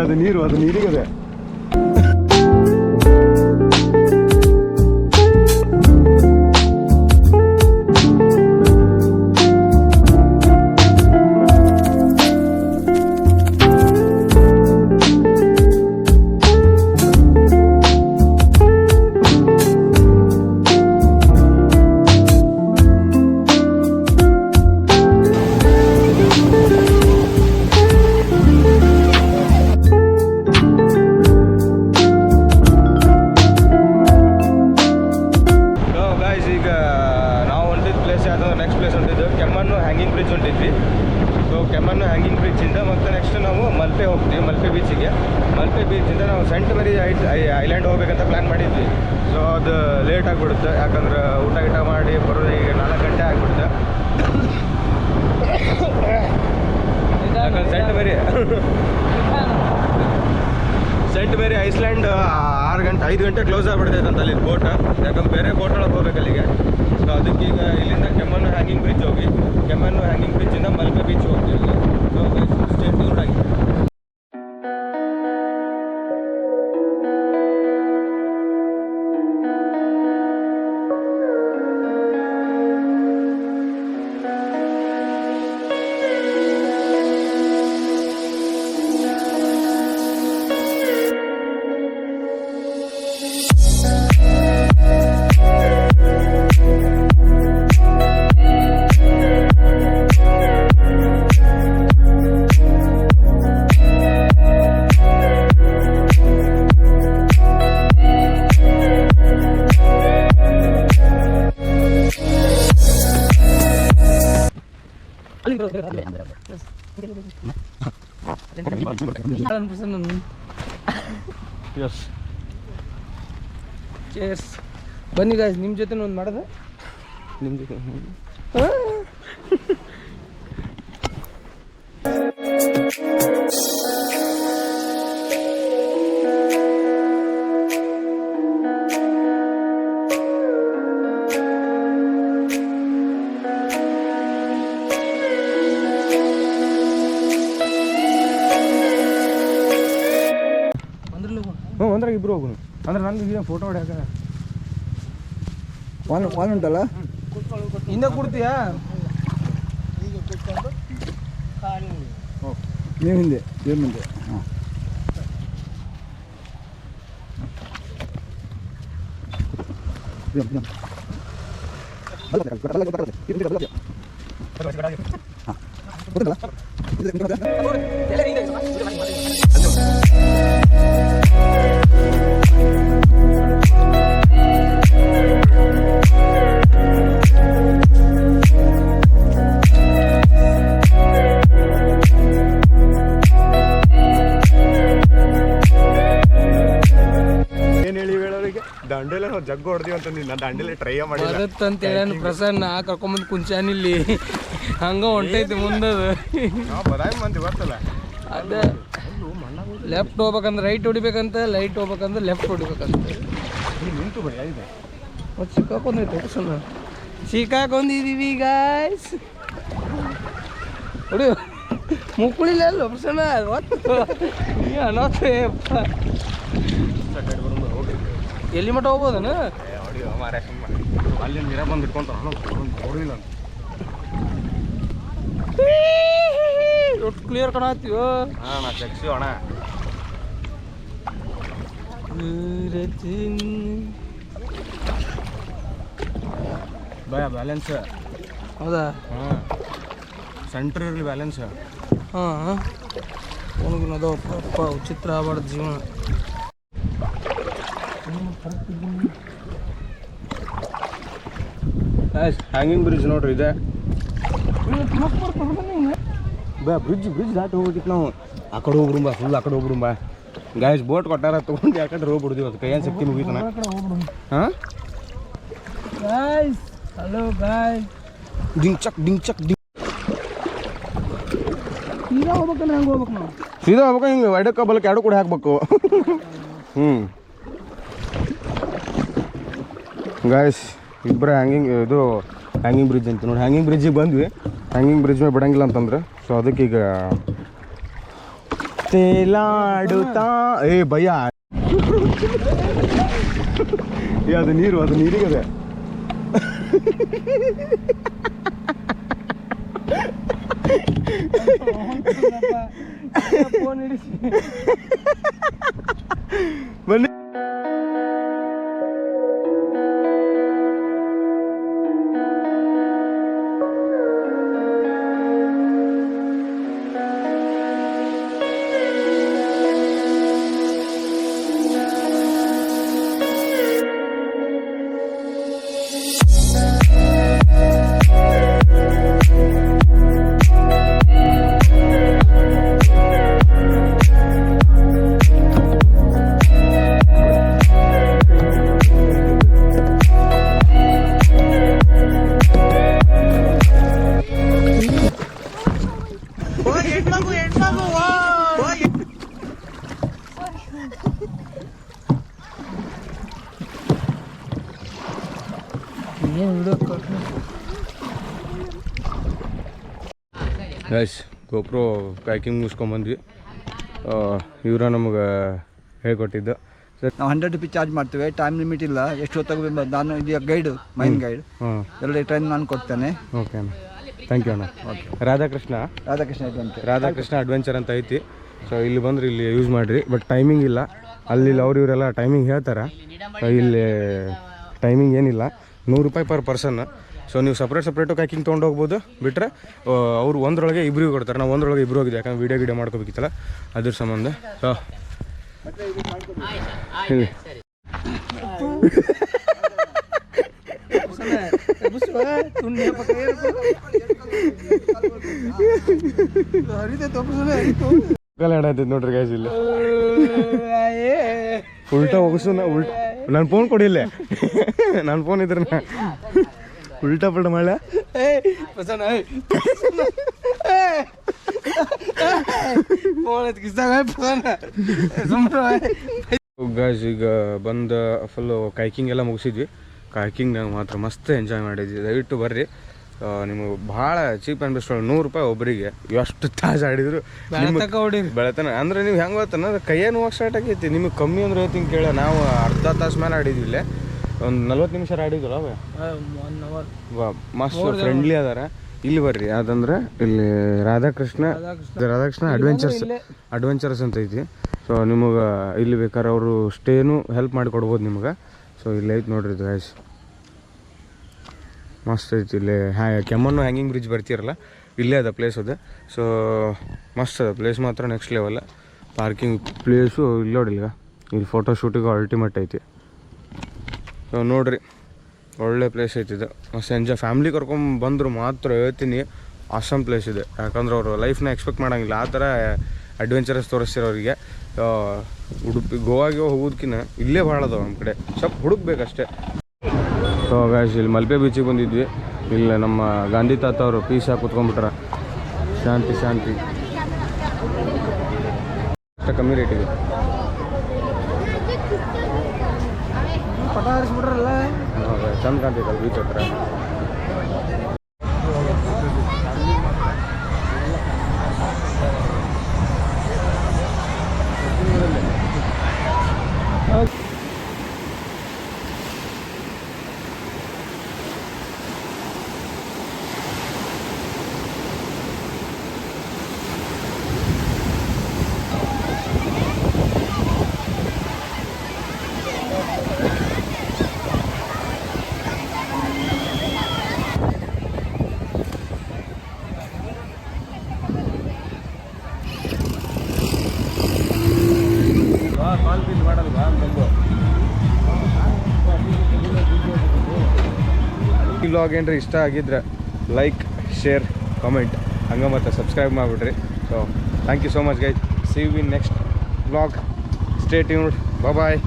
ಅದು ನೀರು, ಅದು ನೀರಿಗದೆ. ಐಲ್ಯಾಂಡ್ ಹೋಗ್ಬೇಕಂತ ಪ್ಲ್ಯಾನ್ ಮಾಡಿದ್ವಿ. ಸೊ ಅದು ಲೇಟ್ ಆಗಿಬಿಡುತ್ತೆ, ಯಾಕಂದ್ರೆ ಊಟ ಮಾಡಿ ಬರೋದು ಈಗ 4 ಗಂಟೆ ಆಗಿಬಿಡುತ್ತೆ. ಯಾಕಂದ್ರೆ ಸೆಂಟ್ ಮೇರಿ ಐಸ್ಲ್ಯಾಂಡ್ 5 ಗಂಟೆ ಕ್ಲೋಸ್ ಆಗಿಬಿಡ್ತೈತೆ ಅಂತ ಅಲ್ಲಿ ಬೋಟ್, ಯಾಕಂದ್ರೆ ಬೇರೆ ಬೋಟ್ ಒಳಗೆ ಹೋಗ್ಬೇಕು ಅಲ್ಲಿಗೆ. ಸೊ ಅದಕ್ಕೆ ಈಗ ಇಲ್ಲಿಂದ ಕೆಮ್ಮಣ್ಣು ಹ್ಯಾಂಗಿಂಗ್ ಬ್ರಿಡ್ಜ್ ಹೋಗಿ ಕೆಮ್ಮಣ್ಣು ಹ್ಯಾಂಗಿಂಗ್ ಬ್ರಿಡ್ಜಿಂದ ಮಲ್ಪೆ ಬೀಚ್ ಹೋಗ್ತೀವಿ. ಸೊ ಸ್ಟೇ ಟ್ಯೂನ್ ಆಗಿ. ಬನ್ನಿ ಗಾಯ್ಸ್, ನಿಮ್ಮ ಜೊತೆ ಒಂದು ಮಾಡೋದ, ನಿಮ್ಮ ಜೊತೆ ಒಂದ್ರಾಗ ಇಬ್ರು ಹೋಗೋಣ. ಅಂದ್ರೆ ನಂದು ಫೋಟೋ ಹೊಡ್ಯಾಕ ವಾಲ್ ಉಂಟಲ್ಲ, ಹಿಂದೆ ಕೊಡ್ತೀಯಾ? ನೀವು ಹಿಂದೆ, ಏನು ಮುಂದೆ. ಹಾಂ, ದಾಂಡೇಲೆ ನಾವು ಜಗ್ಗು ಹೊಡೆದಿವಿ ಅಂತ ನೀನು ದಾಂಡೇಲೆ ಟ್ರೈ ಮಾಡಿ ಅಂತ ಹೇಳಿ ಪ್ರಸನ್ನ ಕರ್ಕೊಂಬಂದು ಕುಂಚಾನಿಲ್ಲಿ ಹಂಗ ಹೊಂಟೈತಿ ಮುಂದದು. ಬದಾಮಿ ಮಂದಿ ಗೊತ್ತಲ್ಲ, ಅದೇ ಲೆಫ್ಟ್ ಹೋಗ್ಬೇಕಂದ್ರೆ ರೈಟ್ ಹೊಡಿಬೇಕಂತ, ಲೈಟ್ ಹೋಗ್ಬೇಕಂದ್ರೆ ಲೆಫ್ಟ್ ಹೊಡಿಬೇಕಂತ. ನಿಂತು ಬರೀ ಆಗಿದೆ, ಮತ್ತು ಸಿಕ್ಕಾಕೊಂಡೈತೆ ಪ್ರಸನ್ನ, ಸಿಕ್ಕಾಕೊಂಡಿದೀವಿ ಗಾಯ್ಸ್. ಹೊಡಿ ಮುಕ್ಕುಳಿಲ್ಲ ಅಲ್ಲ ಪ್ರಸನ್ನ, ಒತ್ತು ಅನ್ನೋಪ್ಪ. ಎಲ್ಲಿ ಮಟ್ಟ ಹೋಗ್ಬೋದನ? ಅಲ್ಲಿ ನೀರ ಬಂದು ಇಟ್ಕೊಂತಾರ ನೋಡಿಲ್ಲ ಅಂತ ಒಟ್ಟು ಕ್ಲಿಯರ್ ಕಾಣತ್ತೀವೋ. ಹಾಂ, ನಾ ಚೆಕ್ಸಿ ಅಣ್ಣ. ಬ್ಯಾಲೆನ್ಸ್ ಹೌದಾ? ಹಾಂ, ಸೆಂಟ್ರ್ ಇರಲಿ ಬ್ಯಾಲೆನ್ಸ್. ಹಾಂ, ಅವನಿಗೂ ಅದಪ್ಪ ವಿಚಿತ್ರ ಆಗ್ಬಾರ್ದು ಜೀವನ. ಹ್ಯಾಂಗಿಂಗ್ ಬ್ರಿಡ್ಜ್ ನೋಡ್ರಿ ಇದೆ. ಬ್ರಿಡ್ಜ್ ದಾಟಿ ಹೋಗ್ಬೇಕಿತ್ತು ನಾವು. ಆ ಕಡೆ ಹೋಗ್ಬಿಡುಂಬ, ಫುಲ್ ಆ ಕಡೆ ಹೋಗ್ಬಿಡುಂಬ. ಗಾಯ್ಸ್ ಬೋಟ್ ಕೊಟ್ಟಾರ ತೊಗೊಂಡು ಆ ಕಡೆ ಹೋಗ್ಬಿಡ್ತೀವಿ, ಅದು ಕೈಯನ್ ಶಕ್ತಿ ಮುಗೀತನ. ಹಾಂ ಗಾಯ್ಸ್, ಹಲೋ ಗಾಯ್ಸ್. ಡಿಂಗ್ ಚಕ್ ಸೀದಾ ಹೋಗ್ಬೇಕಂದ್ರೆ ಹೆಂಗೆ ಹೋಗ್ಬೇಕು ನಾವು? ಸೀದಾ ಹೋಗ್ಬೇಕು, ಹಿಂಗೆ ಎಡಕ್ಕೆ ಬಲಕ್ಕೆ ಎರಡು ಕೂಡ ಹಾಕ್ಬೇಕು. ಗಾಯ್ಸ್ ಇಬ್ಬರೇ ಇದು ಹ್ಯಾಂಗಿಂಗ್ ಬ್ರಿಡ್ಜ್ ಅಂತ ನೋಡಿ. ಹ್ಯಾಂಗಿಂಗ್ ಬ್ರಿಡ್ಜಿಗೆ ಬಂದ್ವಿ, ಹ್ಯಾಂಗಿಂಗ್ ಬ್ರಿಡ್ಜ್ ಮೇಲೆ ಬಿಡಂಗಿಲ್ಲ ಅಂತಂದ್ರೆ, ಸೊ ಅದಕ್ಕೀಗ ತೇಲಾಡುತ್ತಾ ಭಯ ಅದು ನೀರಿಗದೆ. ಬನ್ನಿ. ಗೈಸ್ ಗೋಪ್ರೋ ಕೈಕಿಂಗ್ ಮುಗಿಸ್ಕೊಂಬಂದ್ವಿ. ಇವರ ನಮಗೆ ಹೇಳ್ಕೊಟ್ಟಿದ್ದು. ನಾವು 100 ರೂಪೀಸ್ ಚಾರ್ಜ್ ಮಾಡ್ತೇವೆ, ಟೈಮ್ ಲಿಮಿಟ್ ಇಲ್ಲ. ಎಷ್ಟು ಹೊತ್ತಾಗ ನಾನು ಇದು ಗೈಡು, ಮೈನ್ ಗೈಡ್, ಎಲ್ಲ ಟ್ರೈನ್ ನಾನು ಕೊಡ್ತೇನೆ. ಓಕೆ ಅಣ್ಣ, ಥ್ಯಾಂಕ್ ಯು ಅಣ್ಣ. ಓಕೆ, ರಾಧಾಕೃಷ್ಣ ಅಡ್ವೆಂಚರ್ ಅಂತ ಐತಿ. ಸೊ ಇಲ್ಲಿ ಬಂದ್ರೆ ಇಲ್ಲಿ ಯೂಸ್ ಮಾಡಿರಿ, ಬಟ್ ಟೈಮಿಂಗ್ ಇಲ್ಲ. ಅಲ್ಲಿ ಇವರೆಲ್ಲ ಟೈಮಿಂಗ್ ಹೇಳ್ತಾರೆ, ಇಲ್ಲಿ ಟೈಮಿಂಗ್ ಏನಿಲ್ಲ. 100 ರೂಪಾಯಿ ಪರ್ ಪರ್ಸನ್. ಸೊ ನೀವು ಸಪ್ರೇಟು ಕೈಕಿಂಗ್ ತೊಗೊಂಡು ಹೋಗ್ಬೋದು. ಬಿಟ್ಟರೆ ಅವ್ರು ಒಂದರೊಳಗೆ ಇಬ್ಬರಿಗೂ ಕೊಡ್ತಾರೆ. ನಾವು ಒಂದರೊಳಗೆ ಇಬ್ಬರು ಹೋಗಿದ್ದೆ, ಯಾಕಂದ್ರೆ ವೀಡಿಯೋ ಮಾಡ್ಕೋಬೇಕಿತ್ತಲ್ಲ ಅದ್ರ ಸಂಬಂಧ. ಸೊ ಇಲ್ಲಿ ನೋಡ್ರಿ ಗೈಸ್, ಇಲ್ಲಿ ಉಲ್ಟಾ ಹೋಗಿಸು. ನನ್ನ ಫೋನ್ ಕೊಡಿಲ್ಲ, ನನ್ನ ಫೋನ್ ಇದ್ರೆ ಉಲ್ಟಾ ಪಲ್ಟ ಮಾಡ. ಗೈಸ್ ಈಗ ಬಂದು ಫುಲ್ಲು ಕೈಕಿಂಗ್ ಎಲ್ಲ ಮುಗಿಸಿದ್ವಿ. ಕೈಕಿಂಗ್ ನಾವು ಮಾತ್ರ ಮಸ್ತ್ ಎಂಜಾಯ್ ಮಾಡಿದ್ವಿ. ದಯವಿಟ್ಟು ಬರ್ರಿ, ನಿಮಗೆ ಭಾಳ ಚೀಪ್ ಆ್ಯಂಡ್ ಬೆಸ್ಟ್. 100 ರೂಪಾಯಿ ಒಬ್ಬರಿಗೆ. ಎಷ್ಟು ತಾಸು ಆಡಿದ್ರು ಬೆಳತನ. ಅಂದ್ರೆ ನೀವು ಹೆಂಗೆ ಗೊತ್ತನ, ಕೈಯೇ ನೋವು ಸ್ಟಾರ್ಟ್ ಆಗೈತಿ. ನಿಮಗೆ ಕಮ್ಮಿ ಅಂದ್ರೆ ಹೇಳ್ತೀನಿ ಕೇಳ. ನಾವು ಅರ್ಧ ತಾಸು ಮೇಲೆ ಆಡಿದ್ವಿ ಇಲ್ಲೇ, ಒಂದು 40 ನಿಮಿಷ ಆಡಿದ್ವಲ್ಲ. ಮಸ್ತ್ ಫ್ರೆಂಡ್ಲಿ ಅದಾರ. ಇಲ್ಲಿ ಬರ್ರಿ, ಅದಂದ್ರೆ ಇಲ್ಲಿ ರಾಧಾಕೃಷ್ಣ ಅಡ್ವೆಂಚರ್ಸ್ ಅಂತ ಐತಿ. ಸೊ ನಿಮಗೆ ಇಲ್ಲಿ ಬೇಕಾದ್ರೆ ಅವರು ಸ್ಟೇನು ಹೆಲ್ಪ್ ಮಾಡಿ ಕೊಡ್ಬೋದು ನಿಮ್ಗೆ. ಸೊ ಇಲ್ಲಿ ಐತಿ ನೋಡ್ರಿ ಇದು ಗೈಸ್, ಮಸ್ತ್ ಐತಿ. ಇಲ್ಲಿ ಕೆಮ್ಮಣ್ಣು ಹ್ಯಾಂಗಿಂಗ್ ಬ್ರಿಡ್ಜ್ ಬರ್ತೀರಲ್ಲ, ಇಲ್ಲೇ ಅದ ಪ್ಲೇಸ್ ಅದ. ಸೊ ಮಸ್ತ್ ಅದ ಪ್ಲೇಸ್, ಮಾತ್ರ ನೆಕ್ಸ್ಟ್ ಲೆವೆಲ್. ಪಾರ್ಕಿಂಗ್ ಪ್ಲೇಸು ಇಲ್ಲಿ ನೋಡಿಲ್ಲ, ಇಲ್ಲಿ ಫೋಟೋ ಶೂಟಿಗೆ ಅಲ್ಟಿಮೇಟ್ ಐತಿ. ಸೊ ನೋಡಿರಿ, ಒಳ್ಳೆ ಪ್ಲೇಸ್ ಐತಿದೆ. ಮಸ್ತ್ ಎಂಜಾಯ್. ಫ್ಯಾಮ್ಲಿ ಕರ್ಕೊಂಬಂದ್ರು ಮಾತ್ರ ಹೇಳ್ತೀನಿ, ಆಸಮ್ ಪ್ಲೇಸ್ ಇದೆ. ಯಾಕಂದ್ರೆ ಅವರು ಲೈಫ್ನ ಎಕ್ಸ್ಪೆಕ್ಟ್ ಮಾಡೋಂಗಿಲ್ಲ ಆ ಥರ ಅಡ್ವೆಂಚರಸ್ ತೋರಿಸ್ತಿರೋರಿಗೆ. ಉಡುಪಿ ಗೋವಾಗೆ ಹೋಗೋದಕ್ಕಿಂತ ಇಲ್ಲೇ ಭಾಳ ಅದಾವೆ ನಮ್ಮ ಕಡೆ, ಸ್ವಲ್ಪ ಹುಡುಕ್ಬೇಕಷ್ಟೇ. ಸೊ ಗಾಯ್ಸ್, ಇಲ್ಲಿ ಮಲ್ಪೆ ಬೀಚಿಗೆ ಬಂದಿದ್ವಿ. ಇಲ್ಲಿ ನಮ್ಮ ಗಾಂಧಿ ತಾತ ಅವರು ಪೀಸ್ ಹಾಕಿ ಕುತ್ಕೊಂಡ್ಬಿಟ್ರ. ಶಾಂತಿ ಅಷ್ಟು ಕಮ್ಮಿ ರೇಟಿಗೆ ಚಂದ ಕಾಣ್ತೈತಲ್ಲ ಬೀಚ್ ಹತ್ರ. ಈ ವ್ಲಾಗ್ ಏನ್ರಿ ಇಷ್ಟ ಆಗಿದ್ರೆ ಲೈಕ್, ಶೇರ್, ಕಾಮೆಂಟ್ ಹಂಗೆ ಮತ್ತು ಸಬ್ಸ್ಕ್ರೈಬ್ ಮಾಡಿಬಿಡ್ರಿ. So thank you so much guys. See you in next vlog. Stay tuned. Bye.